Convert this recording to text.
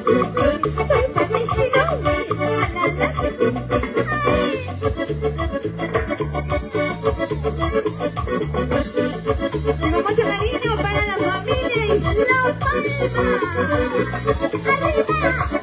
Cuéntame, Shinobi. La, la, la. Tengo mucho cariño para la familia y La Palma. ¡Arriba!